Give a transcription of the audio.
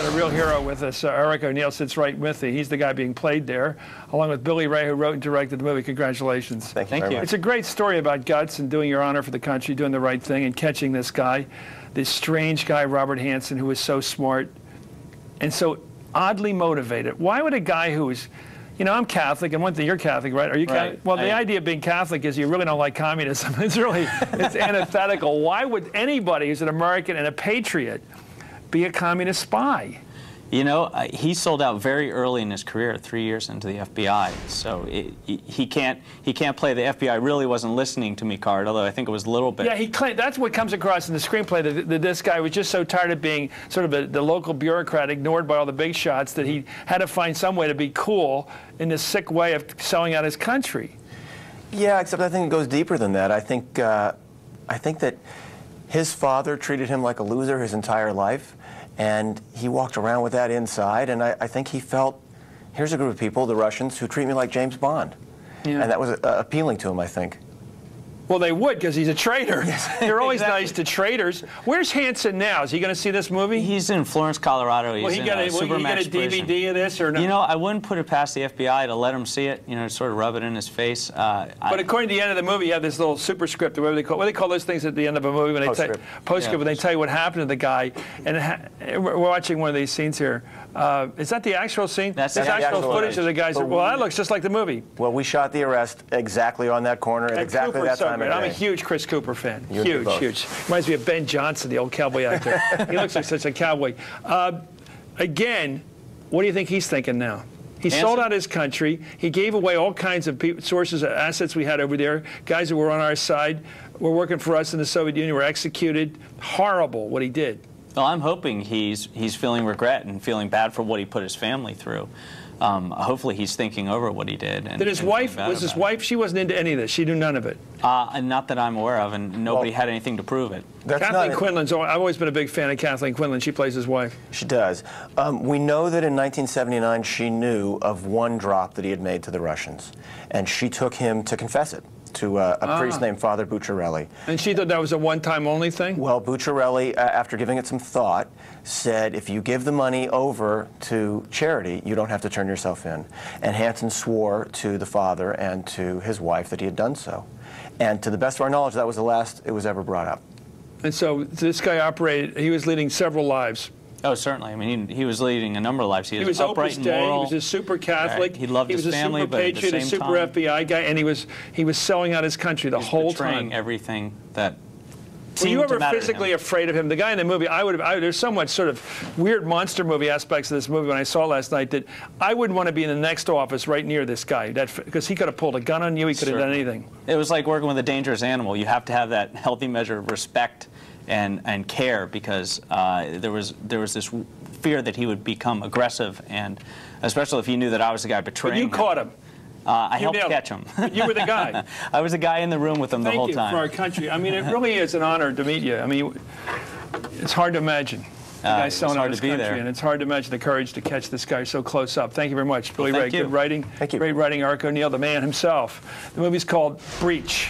a real hero with us. Eric O'Neill sits right with me. He's the guy being played there, along with Billy Ray, who wrote and directed the movie. Congratulations. Thank you very much. It's a great story about guts and doing your honor for the country, doing the right thing, and catching this guy, this strange guy, Robert Hansen, who was so smart and so oddly motivated. Why would a guy who is, you know, I'm Catholic, and one thing, you're Catholic, right? Are you Catholic? Right. Well, the idea of being Catholic is you really don't like communism. It's antithetical. Why would anybody who's an American and a patriot be a communist spy? You know, he sold out very early in his career, 3 years into the FBI. So he can't play the FBI really wasn't listening to me card, although I think it was a little bit. Yeah, he claimed that's what comes across in the screenplay, that this guy was just so tired of being sort of the local bureaucrat ignored by all the big shots that he had to find some way to be cool in this sick way of selling out his country. Yeah, except I think it goes deeper than that. I think that his father treated him like a loser his entire life. And he walked around with that inside, and I think he felt, here's a group of people, the Russians, who treat me like James Bond. Yeah. And that was appealing to him, I think. Well, they would, because he's a traitor. They're always nice to traitors. Where's Hansen now? Is he going to see this movie? He's in Florence, Colorado. He's will he get a DVD of this or no? You know, I wouldn't put it past the FBI to let him see it, you know, sort of rub it in his face. But according to the end of the movie, you have this little superscript, or whatever they call, what do they call those things at the end of a movie? When they postscript, when they tell you what happened to the guy. And we're watching one of these scenes here. Is that the actual scene? That's the actual footage of the guys. Well, that looks just like the movie. Well, we shot the arrest exactly on that corner at exactly that time of day. I'm a huge Chris Cooper fan. Huge. Reminds me of Ben Johnson, the old cowboy actor. He looks like such a cowboy. Again, what do you think he's thinking now? He sold out his country. He gave away all kinds of sources of assets we had over there. Guys who were on our side were working for us in the Soviet Union were executed. Horrible what he did. Well, I'm hoping he's feeling regret and feeling bad for what he put his family through. Hopefully he's thinking over what he did. And, his wife, she wasn't into any of this. She knew none of it. Not that I'm aware of, and nobody had anything to prove it. Kathleen Quinlan's, I've always been a big fan of Kathleen Quinlan. She plays his wife. She does. We know that in 1979 she knew of one drop that he had made to the Russians, and she took him to confess it to a priest named Father Bucciarelli. And she thought that was a one-time only thing? Well, Bucciarelli, after giving it some thought, said, if you give the money over to charity, you don't have to turn yourself in. And Hansen swore to the father and to his wife that he had done so. And to the best of our knowledge, that was the last it was ever brought up. And so this guy operated, he was leading several lives. Oh, certainly. I mean, he was leading a number of lives. He was upright and moral. moral. He was a super Catholic. Right. He loved his family, but at the same time, he was a super patriot, a super FBI guy, and he was selling out his country the whole time. Betraying everything that Were you ever physically afraid of him? The guy in the movie, there's so much sort of weird monster movie aspects of this movie when I saw it last night that I wouldn't want to be in the next office right near this guy, because he could have pulled a gun on you, he could have done anything. It was like working with a dangerous animal. You have to have that healthy measure of respect and care, because there was this fear that he would become aggressive, and especially if he knew that I was the guy betraying him. But you caught him. I helped catch him. You were the guy. I was the guy in the room with him the whole time. Thank you for our country. I mean, it really is an honor to meet you. I mean, it's hard to imagine. The guy selling out his country, and it's hard to imagine the courage to catch this guy so close up. Thank you very much, Billy Ray. Good writing. Thank you. Great writing, Eric O'Neill, the man himself. The movie's called Breach.